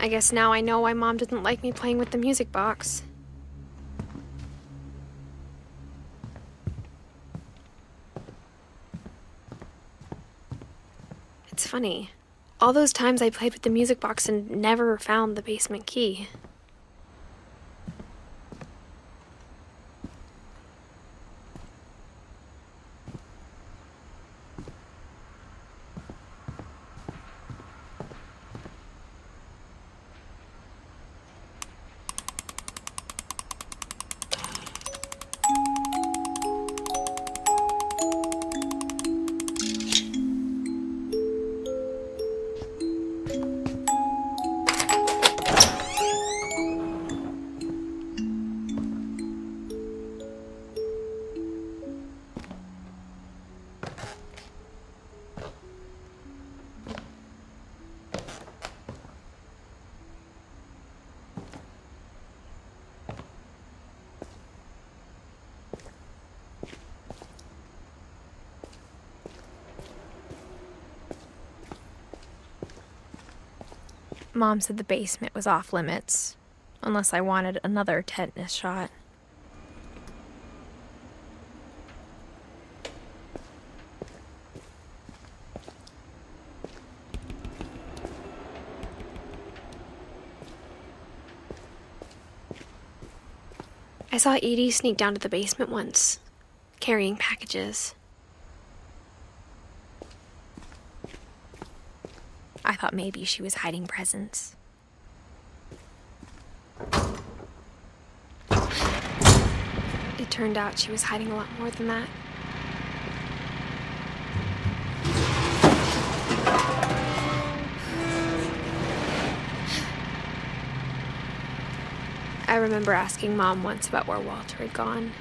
I guess now I know why Mom didn't like me playing with the music box. It's funny. All those times I played with the music box and never found the basement key. Mom said the basement was off limits, unless I wanted another tetanus shot. I saw Edie sneak down to the basement once, carrying packages. I thought maybe she was hiding presents. It turned out she was hiding a lot more than that. I remember asking Mom once about where Walter had gone.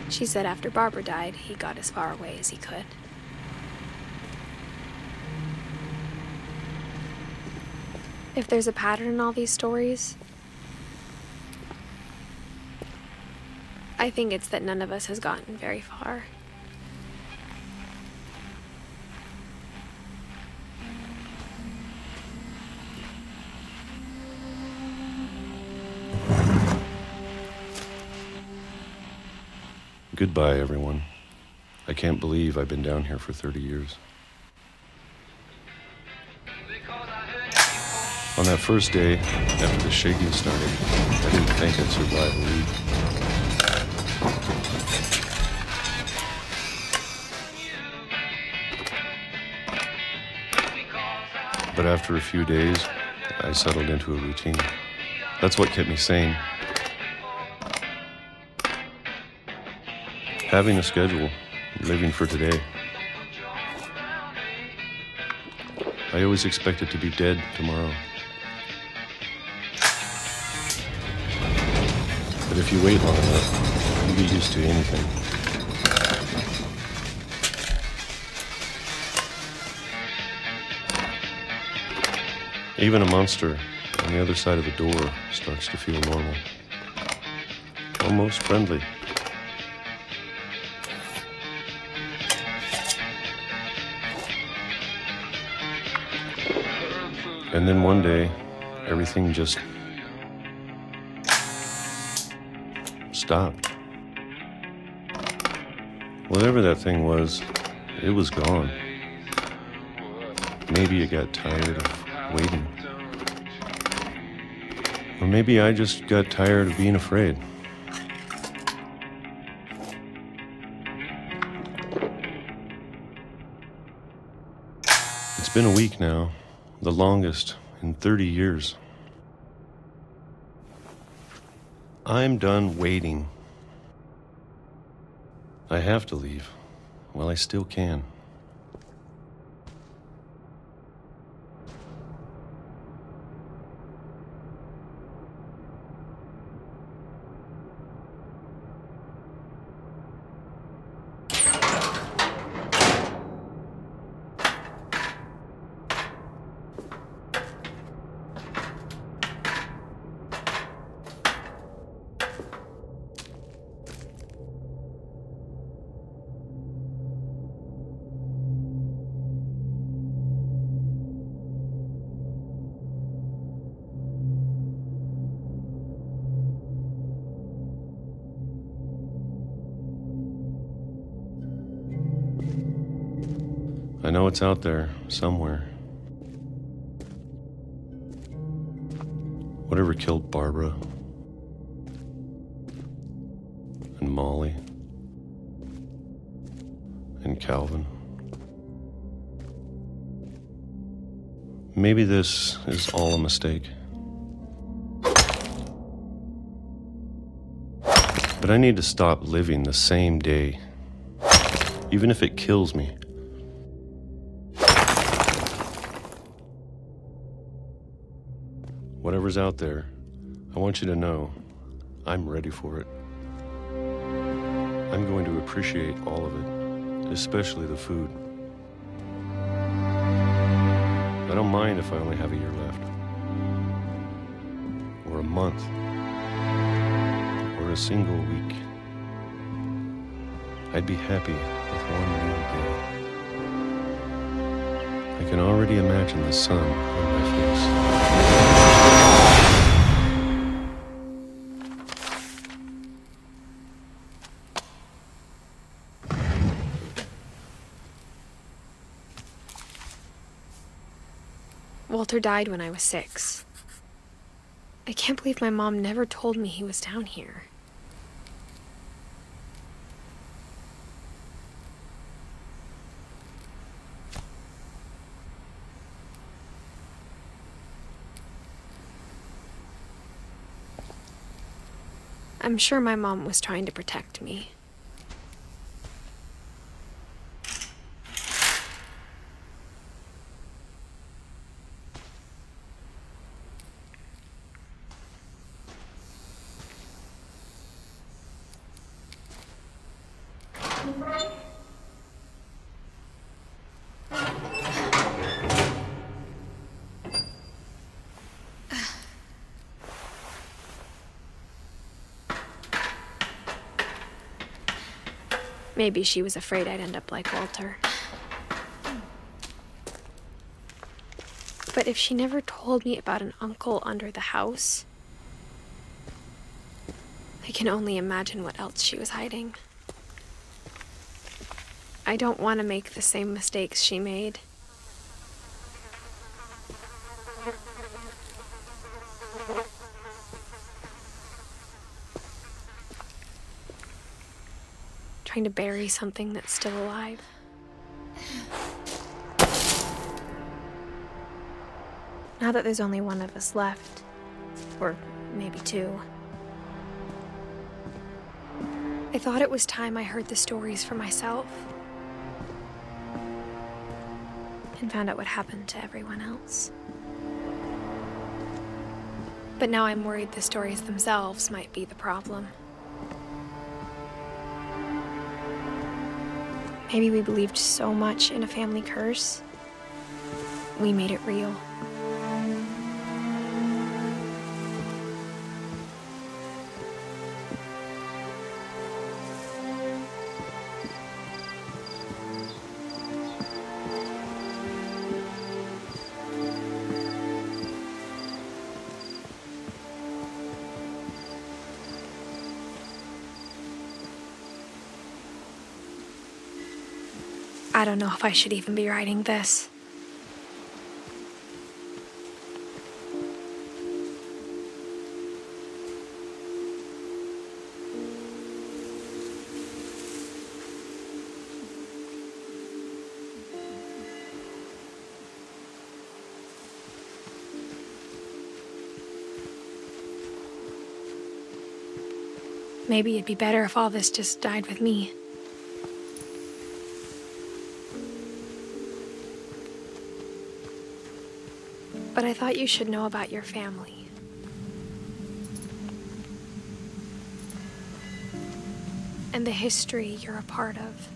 She said after Barbara died, he got as far away as he could. If there's a pattern in all these stories, I think it's that none of us has gotten very far. Goodbye, everyone. I can't believe I've been down here for 30 years. On that first day, after the shaking started, I didn't think I'd survive a week. But after a few days, I settled into a routine. That's what kept me sane. Having a schedule, living for today. I always expected to be dead tomorrow. But if you wait long enough, you get used to anything. Even a monster on the other side of the door starts to feel normal. Almost friendly. And then one day, everything just stopped. Whatever that thing was, it was gone. Maybe it got tired of waiting. Or maybe I just got tired of being afraid. It's been a week now, the longest in 30 years. I'm done waiting. I have to leave while I still can. I know it's out there, somewhere. Whatever killed Barbara and Molly and Calvin. Maybe this is all a mistake. But I need to stop living the same day, even if it kills me. Whatever's out there, I want you to know I'm ready for it. I'm going to appreciate all of it, especially the food. I don't mind if I only have a year left, or a month, or a single week. I'd be happy with one new day. I can already imagine the sun on my face. Walter died when I was 6. I can't believe my mom never told me he was down here. I'm sure my mom was trying to protect me. Maybe she was afraid I'd end up like Walter. But if she never told me about an uncle under the house, I can only imagine what else she was hiding. I don't want to make the same mistakes she made. Trying to bury something that's still alive. Now that there's only one of us left, or maybe 2, I thought it was time I heard the stories for myself and found out what happened to everyone else. But now I'm worried the stories themselves might be the problem. Maybe we believed so much in a family curse, we made it real. I don't know if I should even be writing this. Maybe it'd be better if all this just died with me. But I thought you should know about your family. And the history you're a part of.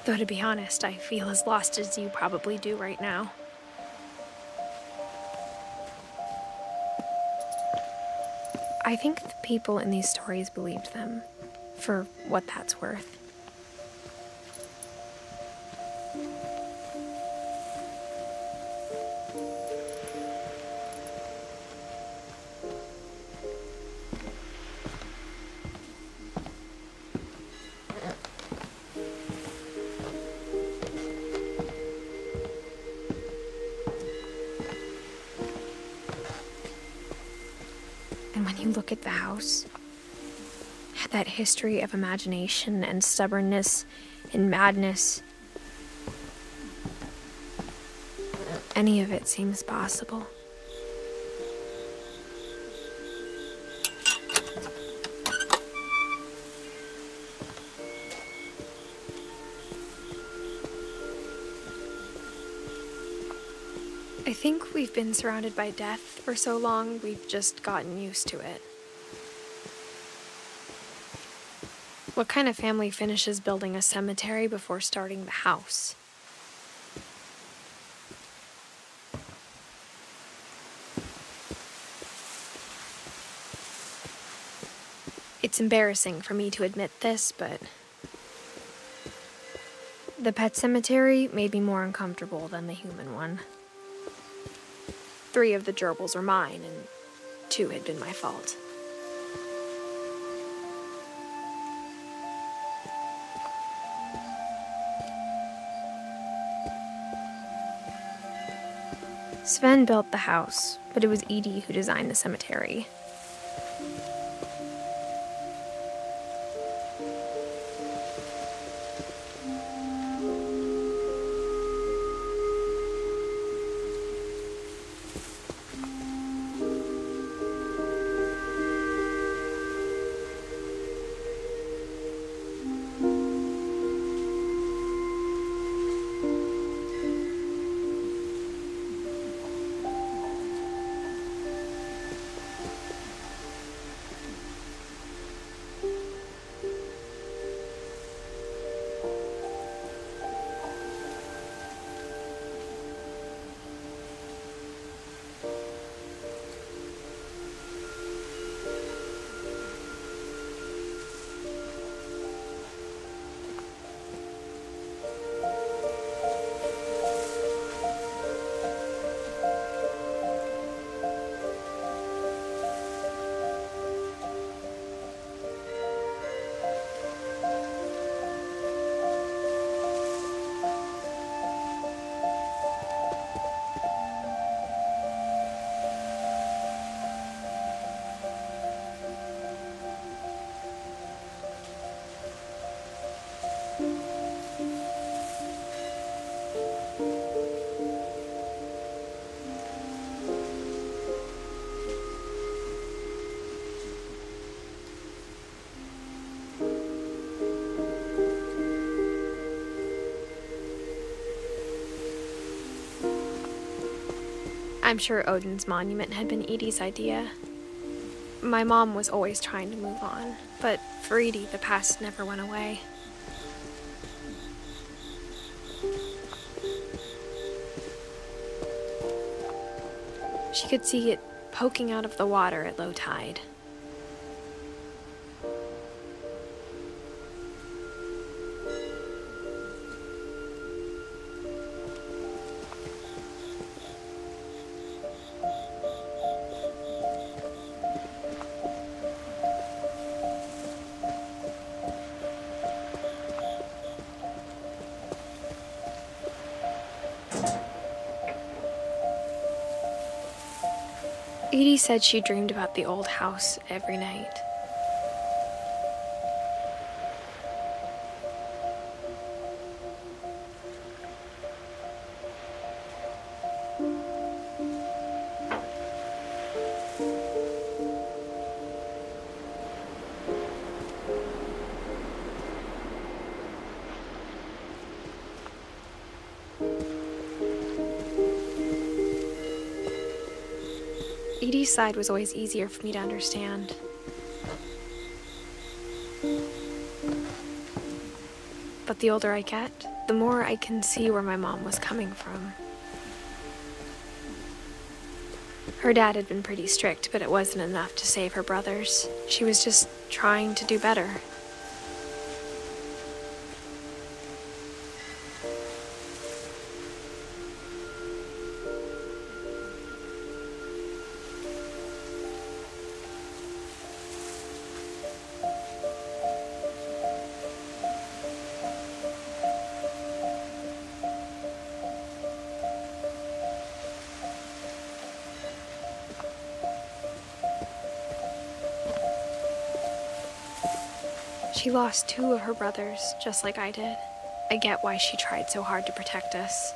Though to be honest, I feel as lost as you probably do right now. I think the people in these stories believed them, for what that's worth. And when you look at the house, that history of imagination and stubbornness and madness, any of it seems possible. I think we've been surrounded by death for so long, we've just gotten used to it. What kind of family finishes building a cemetery before starting the house? It's embarrassing for me to admit this, but the pet cemetery made me more uncomfortable than the human one. 3 of the gerbils are mine, and 2 had been my fault. Sven built the house, but it was Edith who designed the cemetery. I'm sure Odin's monument had been Edie's idea. My mom was always trying to move on, but for Edie, the past never went away. She could see it poking out of the water at low tide. Edie said she dreamed about the old house every night. Edie's side was always easier for me to understand. But the older I get, the more I can see where my mom was coming from. Her dad had been pretty strict, but it wasn't enough to save her brothers. She was just trying to do better. She lost 2 of her brothers, just like I did. I get why she tried so hard to protect us.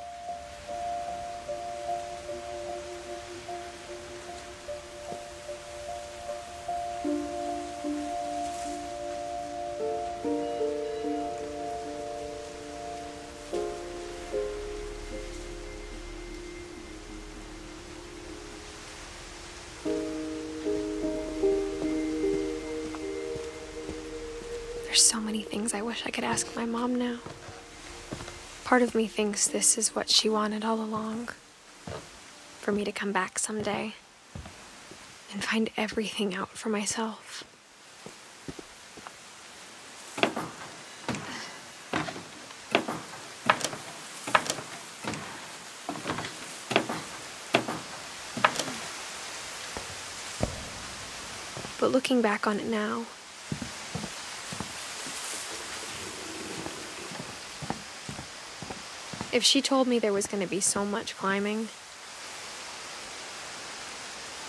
There's so many things I wish I could ask my mom now. Part of me thinks this is what she wanted all along. For me to come back someday and find everything out for myself. But looking back on it now, if she told me there was going to be so much climbing,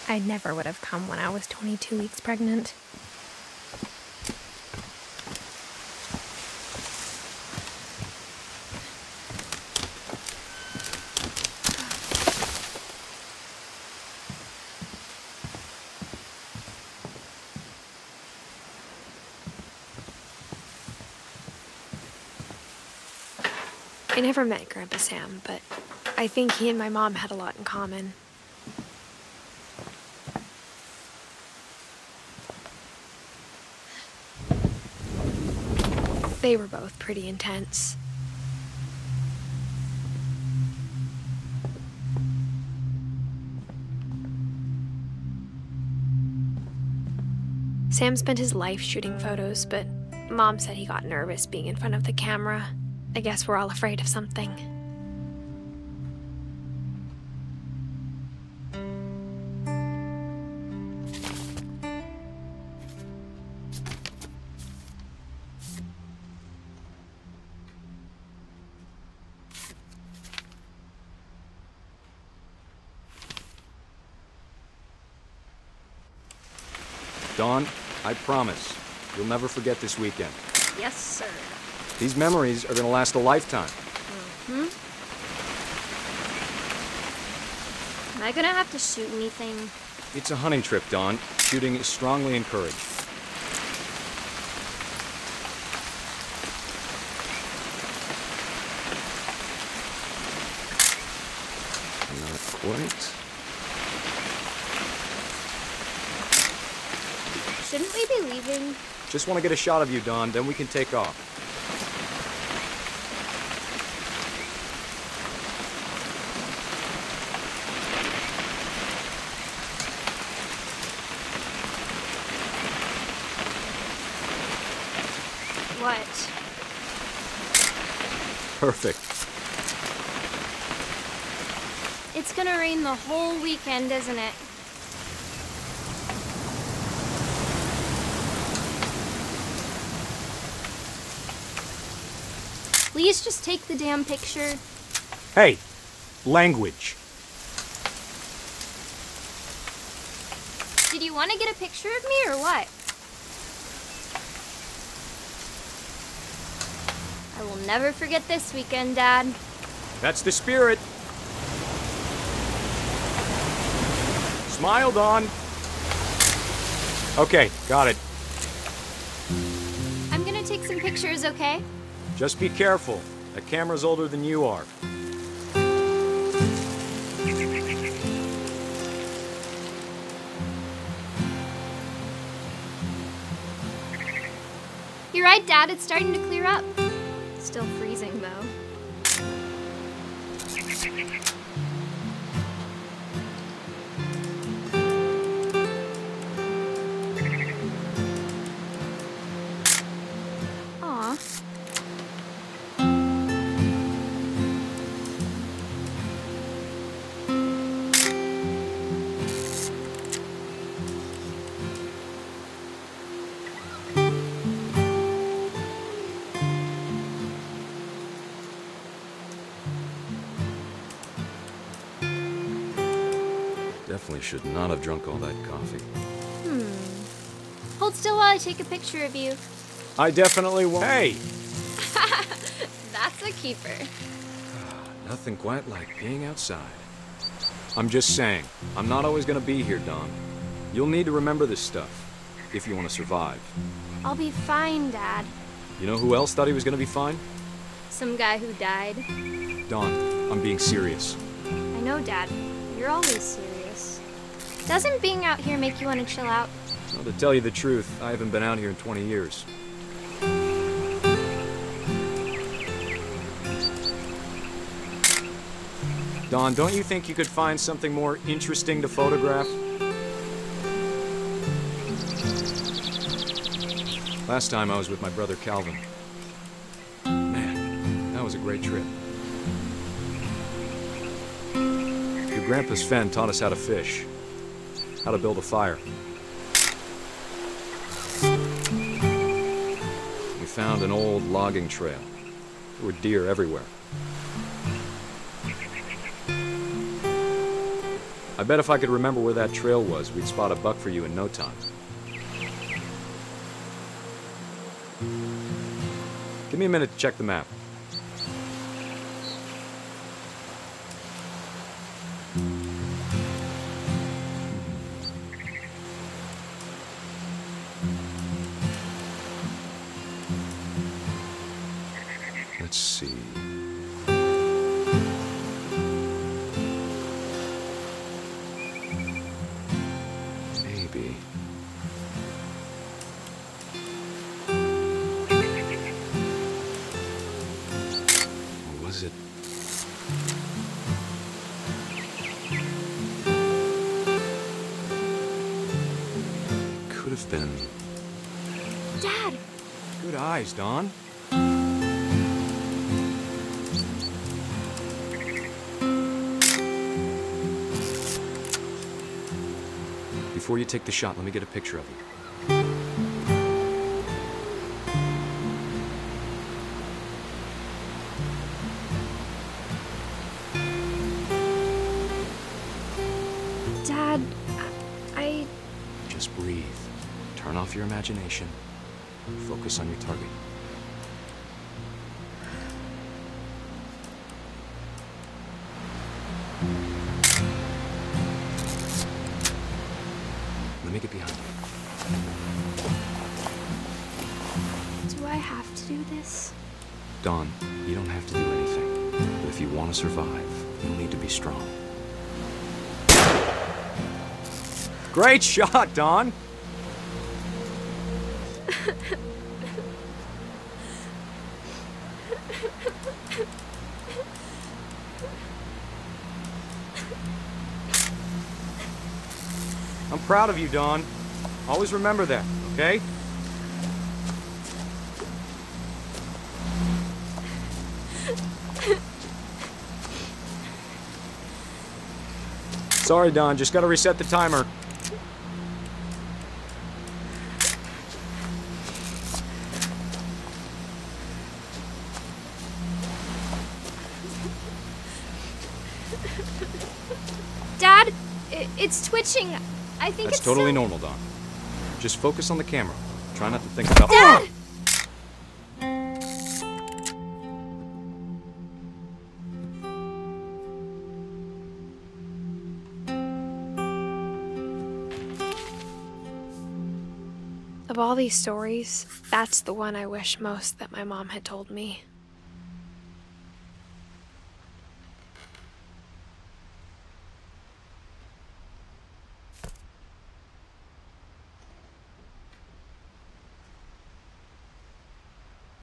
I never would have come when I was 22 weeks pregnant. I never met Grandpa Sam, but I think he and my mom had a lot in common. They were both pretty intense. Sam spent his life shooting photos, but Mom said he got nervous being in front of the camera. I guess we're all afraid of something. Dawn, I promise, you'll never forget this weekend. Yes, sir. These memories are gonna last a lifetime. Am I gonna have to shoot anything? It's a hunting trip, Dawn. Shooting is strongly encouraged. Not quite. Shouldn't we be leaving? Just want to get a shot of you, Dawn, then we can take off. What? Perfect. It's gonna rain the whole weekend, isn't it? Please just take the damn picture. Hey, language. Did you want to get a picture of me or what? I will never forget this weekend, Dad. That's the spirit. Smile, Dawn. Okay, got it. I'm gonna take some pictures, okay? Just be careful. That camera's older than you are. You're right, Dad. It's starting to clear up. Still freezing, though. Aw. Definitely should not have drunk all that coffee. Hold still while I take a picture of you. I definitely won't. Hey! That's a keeper. Nothing quite like being outside. I'm just saying, I'm not always gonna be here, Dawn. You'll need to remember this stuff, if you want to survive. I'll be fine, Dad. You know who else thought he was gonna be fine? Some guy who died. Dawn, I'm being serious. I know, Dad. You're always serious. Doesn't being out here make you want to chill out? Well, to tell you the truth, I haven't been out here in 20 years. Dawn, don't you think you could find something more interesting to photograph? Last time I was with my brother Calvin. Man, that was a great trip. Your grandpa's Fen taught us how to fish, how to build a fire. We found an old logging trail. There were deer everywhere. I bet if I could remember where that trail was, we'd spot a buck for you in no time. Give me a minute to check the map. Let's see. Maybe. Or was it? Could have been. Dad! Good eyes, Dawn. Before you take the shot, let me get a picture of you. Dad, I... Just breathe. Turn off your imagination. Focus on your target. Let me get behind you. Do I have to do this? Dawn, you don't have to do anything. But if you want to survive, you'll need to be strong. Great shot, Dawn! I'm proud of you, Dawn. Always remember that, okay? Sorry, Dawn. Just gotta reset the timer. Dad, it's twitching. I think That's it's totally so... normal, Dawn. Just focus on the camera. Try not to think about... Dad! Of all these stories, that's the one I wish most that my mom had told me.